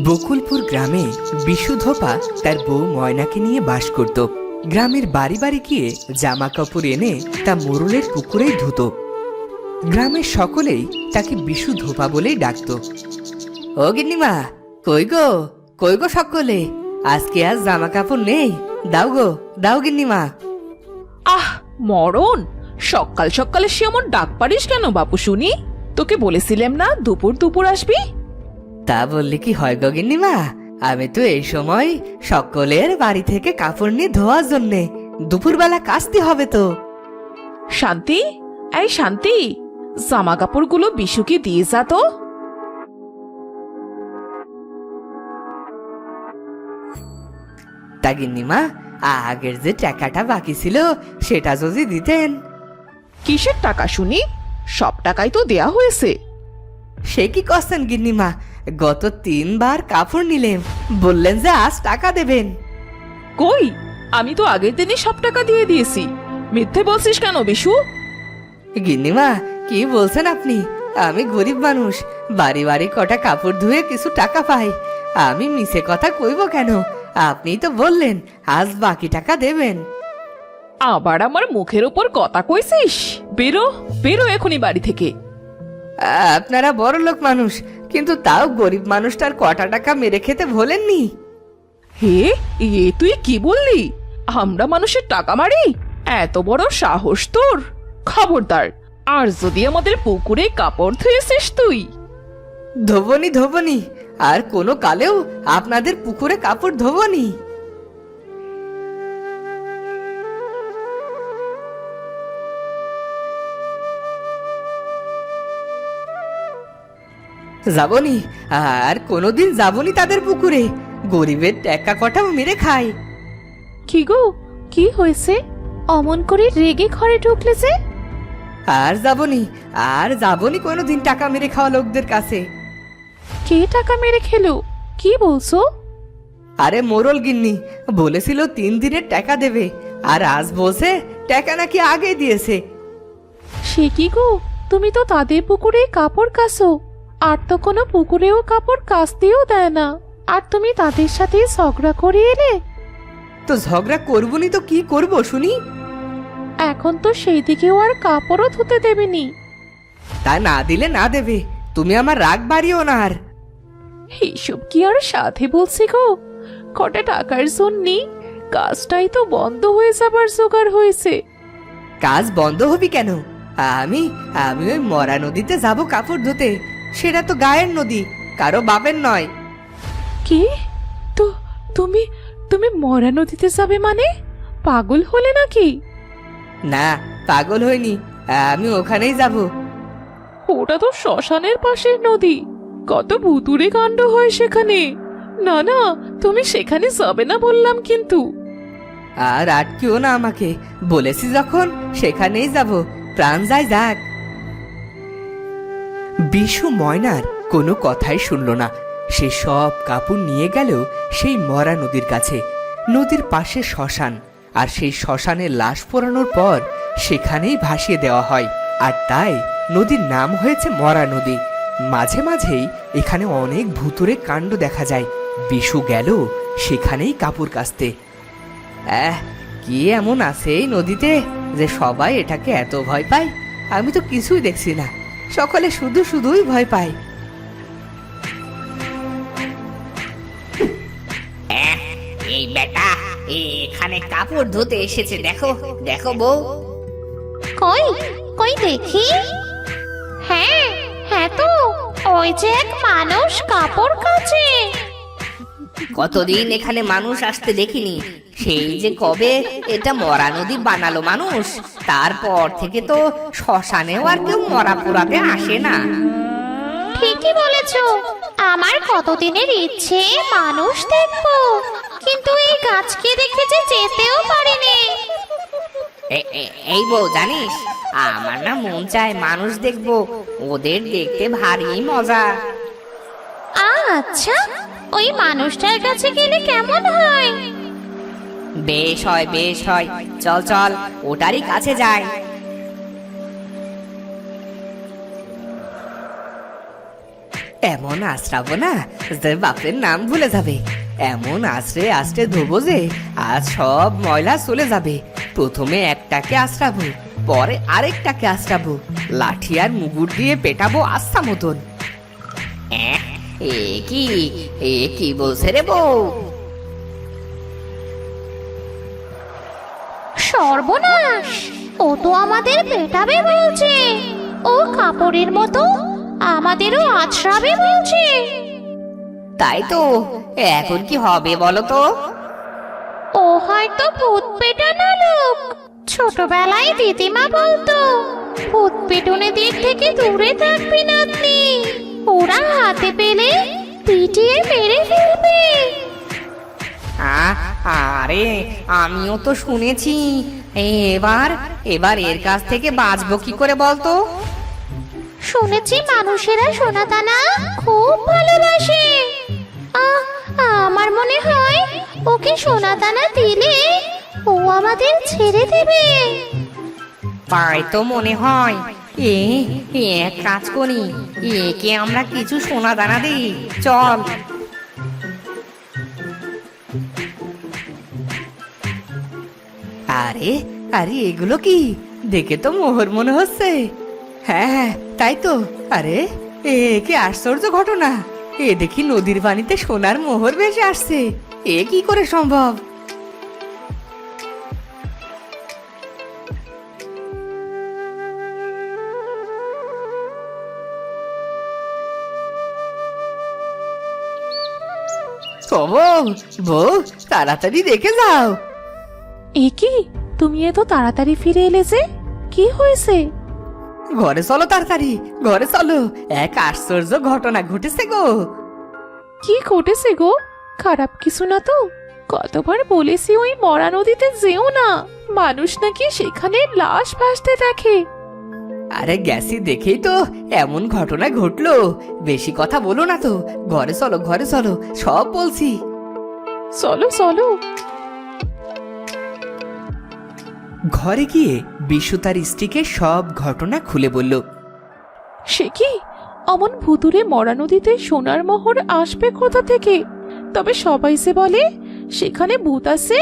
বকুলপুর গ্রামে বিশু ধোপা তার বউ ময়নাকে নিয়ে বাস করত। গ্রামের বাড়ি বাড়ি গিয়ে জামা কাপড় এনে তা মোরলের পুকুরেই ধুত। গ্রামের সকলেই তাকে বিশু ধোপা বলেই ডাকত। ও গিন্নিমা, কই গো কই গো সকলে, আজকে আর জামা কাপড় নেই, দাও গো দাও গিন্নিমা। আহ মরণ, সকাল সকালে সে এমন ডাক পারিস কেন বাপু শুনি? তোকে বলেছিলাম না দুপুর দুপুর আসবি? তা বললে কি হয় গো গিন্নিমা, আমি তো এই সময় সকলের বাড়ি থেকে কাপড় নিয়ে ধোয়ার জন্যে, দুপুরবেলা কাচতে হবে তো। শান্তি, এই শান্তি, জামা কাপড়গুলো বিশুকে দিয়ে যা তো। তা গিন্নিমা, আগের যে টাকাটা বাকি ছিল সেটা যদি দিতেন। কিসের টাকা শুনি? সব টাকাই তো দেয়া হয়েছে। সে কি করছেন গিন্নিমা, গত 3 বার কাপড় নিলেন, বললেন যে আজ টাকা দেবেন। কই, আমি তো আগের দিনই সব টাকা দিয়ে দিয়েছি। মিথ্যে বলছিস কেন বিশু? গিন্নিমা কি বলছেন আপনি? আমি গরিব মানুষ, বাড়ি বাড়ি কটা কাপড় ধুয়ে কিছু টাকা পাই, আমি মিছে কথা কইব কেন? আপনি তো বললেন আজ বাকি টাকা দেবেন। আবার আমার মুখের উপর কথা কইছিস? বেরো বেরো এখনই বাড়ি থেকে। আপনারা বড় লোক মানুষ, কিন্তু তাও গরিব মানুষটার কটা টাকা মেরে খেতে ভোলেননি। হে, এ তুই কি বললি? আমরা মানুষের টাকা মারি? এত বড় সাহস তোর! খবরদার, আর যদি আমাদের পুকুরে কাপড় ধুয়েছিস তুই। ধোবনি ধোবনি, আর কোনো কালেও আপনাদের পুকুরে কাপড় ধোবনি। যাবনি, আর কোনোদিন যাবনি তাদের পুকুরে, গরিবের টাকা কটাও মেরে খায়। কি গো, কি হয়েছে? অমন করে রেগে ঘরে ঢুকলে যে? আর যাবনি, আর যাবনি কোনোদিন টাকা মেরে খাওয়া লোকদের কাছে। কে টাকা মেরে খেলো? কি বলছো? আরে মোরল গিন্নি বলেছিল 3 দিনের টাকা দেবে, আর আজ বলছে টাকা নাকি আগে দিয়েছে। সে কি গো, তুমি তো তাদের পুকুরে কাপড় কাচো, আর তো কোনো পুকুরেও কাপড় কাচতেও দেয় না, আর তুমি তাদের সাথে ঝগড়া করে এলে? তো ঝগড়া করবনি তো কি করব শুনি? এখন তো সেই দিকেও আর কাপড়ও ধুতে দেবেনি। তা না দিলে না দেবে, তুমি আমার রাগ বাড়িও না আর। এইসব কি আর সাথে বলছি গো, কটা টাকার জন্যে কাজটাই তো বন্ধ হয়ে যাবার জোগাড় হয়েছে। কাজ বন্ধ হবি কেন? আমি আমি ওই মরা নদীতে যাব কাপড় ধুতে, সেটা তো গায়ের নদী, কারো বাপের নয়। কি? তো তুমি তুমি মরা নদীতে যাবে মানে? পাগল হলে নাকি? না, পাগল হইনি, আমি ওখানেই যাব। ওটা তো শ্মশানের পাশের নদী, কত ভুতুড়ে কাণ্ড হয় সেখানে। না না, তুমি সেখানে যাবে না বললাম কিন্তু। আর আটকিও না আমাকে, বলেছি যখন সেখানেই যাব, প্রাণ যায় যাক। বিশু ময়নার কোনো কথাই শুনল না, সে সব কাপড় নিয়ে গেল সেই মরা নদীর কাছে। নদীর পাশে শ্মশান, আর সেই শ্মশানে লাশ পোড়ানোর পর সেখানেই ভাসিয়ে দেওয়া হয়, আর তাই নদীর নাম হয়েছে মরা নদী। মাঝে মাঝেই এখানে অনেক ভুতুড়ে কাণ্ড দেখা যায়। বিশু গেল সেখানেই কাপড় কাচতে। কি এমন আছে এই নদীতে যে সবাই এটাকে এত ভয় পায়? আমি তো কিছুই দেখছি না, সকলে শুধু শুধুই ভয় পায়। এই বেটা এখানে কাপড় ধুতে এসেছে, দেখো দেখো বউ। কই কই দেখি। হ্যাঁ হ্যাঁ, তো ওই যে এক মানুষ কাপড় কাচে। কতদিন এখানে মানুষ আসতে দেখিনি, সেই যে কবে এটা মরা নদী বানালো মানুষ, তারপর থেকে তো শ্মশানেও আর কেউ মরা পোড়াতে আসে না। ঠিকই বলেছো, আমার কতদিনের ইচ্ছে মানুষ দেখবো, কিন্তু এই গাছকে দেখে যে যেতেও পারিনি। এই বউ জানিস, আমার না মন চায় মানুষ দেখবো, ওদের দেখতে ভারী মজা। আচ্ছা, ওই মানুষটার কাছে গেলে কেমন হয়? বেশ হয় বেশ হয়, চল চল ওটারই কাছে যাই। এমন আশ্রাবো না যে বাপের নাম ভুলে যাবে। এমন আশ্রে আশ্রে ধোবো যে আজ সব ময়লা চলে যাবে। প্রথমে একটাকে আশ্রাবো, পরে আরেকটাকে আশ্রাবো, লাঠি আর মুগুর দিয়ে পেটাবো আস্থা মতন। এ কি বলছে রে বউ? সর্বনাশ, ও তো আমাদের পেটাবে বলছে। ও কাপড়ের মতো আমাদেরও আছড়াবে বলছে। তাই তো, এখন কি হবে বলো তো? ও হয়তো ভূত পেটানো লোক। ছোটবেলায় দিদিমা বলতো, ভূত পেটনে দিক থেকে দূরে থাকবি নাতনি, ওরা হাতে পেলে পিটিয়ে মেরে ফেলবে। আরে আমিও তো শুনেছি। এবার এর কাছ থেকে বাঁচবো কি করে বলতো? শুনেছি মানুষেরা সোনাদানা খুব ভালোবাসে। আমার মনে হয় ওকে সোনাদানা দিলে ও আমাদের ছেড়ে দেবে। তাই তো মনে হয়। এক কাজ করি, একে আমরা কিছু সোনা দানা দিই, চল। আরে আরে এগুলো কি? দেখে তো মোহর মনে হচ্ছে। হ্যাঁ হ্যাঁ, তাই তো। আরে এ কি আশ্চর্য ঘটনা! এ দেখি নদীর পানিতে সোনার মোহর ভেসে আসছে। এ কি করে সম্ভব? ও বউ, তাড়াতাড়ি দেখে যাও। এ কি, তুমি এত তাড়াতাড়ি ফিরে এলে যে? কি হয়েছে? ঘরে চলো তাড়াতাড়ি, ঘরে চলো। এক আশ্চর্য ঘটনা ঘটেছে গো। কি ঘটেছে গো? খারাপ কিছু না তো? কতবার বলেছি ওই মরা নদীতে যেও না, মানুষ নাকি সেখানে লাশ ভাসতে দেখে। আরে গেছি দেখেই তো এমন ঘটনা ঘটলো। বেশি কথা বলো না তো, ঘরে চলো, ঘরে চলো, সব বলছি। চলো চলো। ঘরে গিয়ে বিশু তার স্ত্রীকে সব ঘটনা খুলে বলল। সে কি, অমন ভুতুরে মরা নদীতে সোনার মোহর আসবে কোথা থেকে? তবে সবাই যে বলে সেখানে ভূত আছে।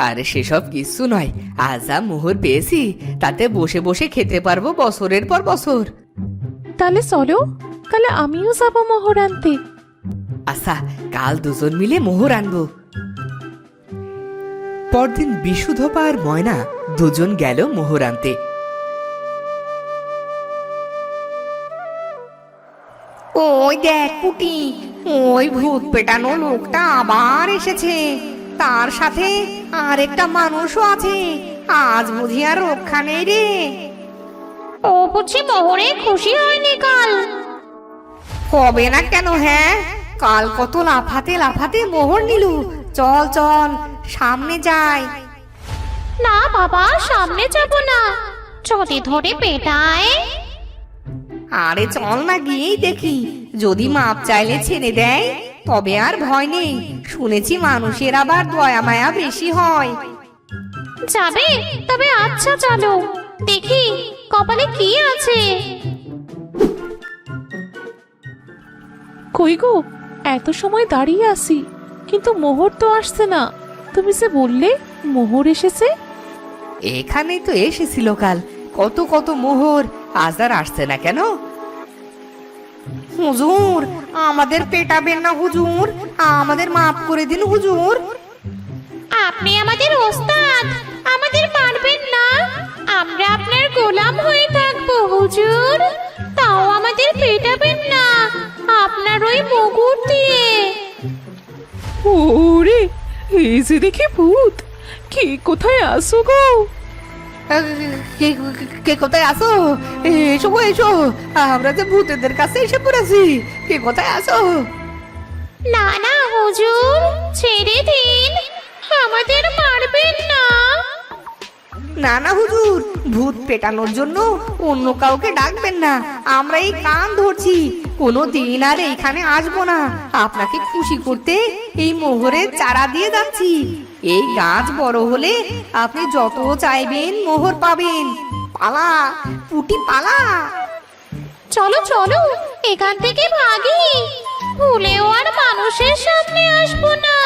আরে সেসব কিছু নয়, আজ যা মোহর পেয়েছি তাতে বসে বসে খেতে পারবো বছরের পর বছর। তাহলে চলো, তাহলে আমিও যাবো মোহর আনতে। আচ্ছা, কাল দুজন মিলে মোহর আনবো। পরদিন বিশু, ধোপা আর ময়না দুজন গেল মোহর আনতে। ওই দেখ পুটি, ওই ভূত পেটানো লোকটা আবার এসেছে। তার সাথে আরেকটা মানুষও আছে। আজ বুঝি আর রক্ষা নেই রে। ও বুঝি মোহরে খুশি হয়নি কাল। হবে না কেন? হ্যাঁ, কাল কত লাফাতে লাফাতে মোহর নিল। চল চল, সামনে যাই। না বাবা, সামনে যাব না, যদি ধরে পেটায়। আরে চল না, গিয়েই দেখি। যদি মাপ চাইলে ছেড়ে দেয় তবে আর ভয় নেই। শুনেছি মানুষের আবার দয়া মায়া বেশি হয়। যাবে? তবে আচ্ছা চলো, দেখি কপালে কি আছে। কই গো, এত সময় দাঁড়িয়ে আছি কিন্তু মোহর তো আসছে না। তুমি যে বললে মোহর এসেছে। এখানেই তো এসেছিল কাল, কত কত মোহর। আজ আর আসছে না কেন? হুজুর, আমাদের পেটাবেন না হুজুর, আমাদের মাফ করে দিন হুজুর। আপনি আমাদের ওস্তাদ, আমাদের মারবেন না। আমরা আপনার গোলাম হয়ে থাকবো হুজুর, তাও আমাদের পেটাবেন না আপনার ওই মুগুর দিয়ে। ওরে, এই যে দেখি ভূত। কে কোথায় আসো গো? কে কোথায় আসো? এসো গো, এসো। আমরা যে ভূতেদের কাছে এসে পড়েছি। কে কোথায় আসো? না না হুজুর, ছেড়ে দিন, আমাদের মারবেন না। না না হুজুর, ভূত পেটানোর জন্য অন্য কাউকে ডাকবেন না। আমরা এই কান ধরছি, কোনো দিন আর এইখানে আসবো না। আপনাকে খুশি করতে এই মোহরের চারা দিয়ে যাচ্ছি। এই গাছ বড় হলে আপনি যত চাইবেন মোহর পাবেন। পালা পুটি পালা। চলো চলো এখান থেকে ভাগি, ভুলেও আর মানুষের সামনে আসবো না।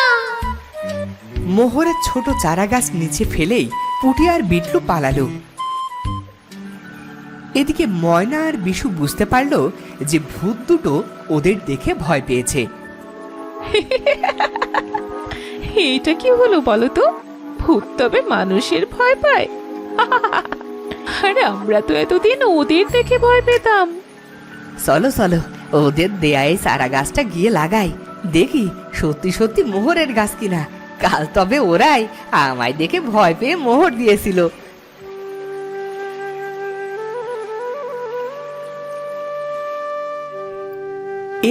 মোহরের ছোট চারা গাছ নিচে ফেলেই পুটি আর বিটলু পালালো। এদিকে ময়না আর বিশু বুঝতে পারলো যে ভূত দুটো ওদের দেখে ভয় পেয়েছে। এইটা কি হলো বলো তো? ভূত তবে মানুষের ভয় পায়? আর আমরা তো এতদিন ওদের দেখে ভয় পেতাম। চলো চলো ওদের দেয়ায় চারা গাছটা গিয়ে লাগাই, দেখি সত্যি সত্যি মোহরের গাছ কিনা। কাল তবে ওরাই আমায় দেখে ভয় পেয়ে মোহর দিয়েছিল।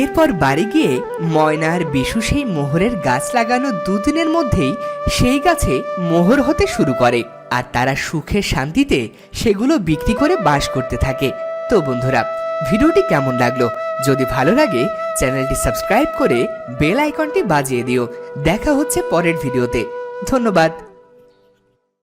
এরপর বাড়ি গিয়ে ময়না আর বিশু সেই মোহরের গাছ লাগানো দুদিনের মধ্যেই সেই গাছে মোহর হতে শুরু করে, আর তারা সুখে শান্তিতে সেগুলো বিক্রি করে বাস করতে থাকে। তো বন্ধুরা, ভিডিওটি কেমন লাগলো? যদি ভালো লাগে চ্যানেলটি সাবস্ক্রাইব করে বেল আইকনটি বাজিয়ে দিও। দেখা হচ্ছে পরের ভিডিওতে। ধন্যবাদ।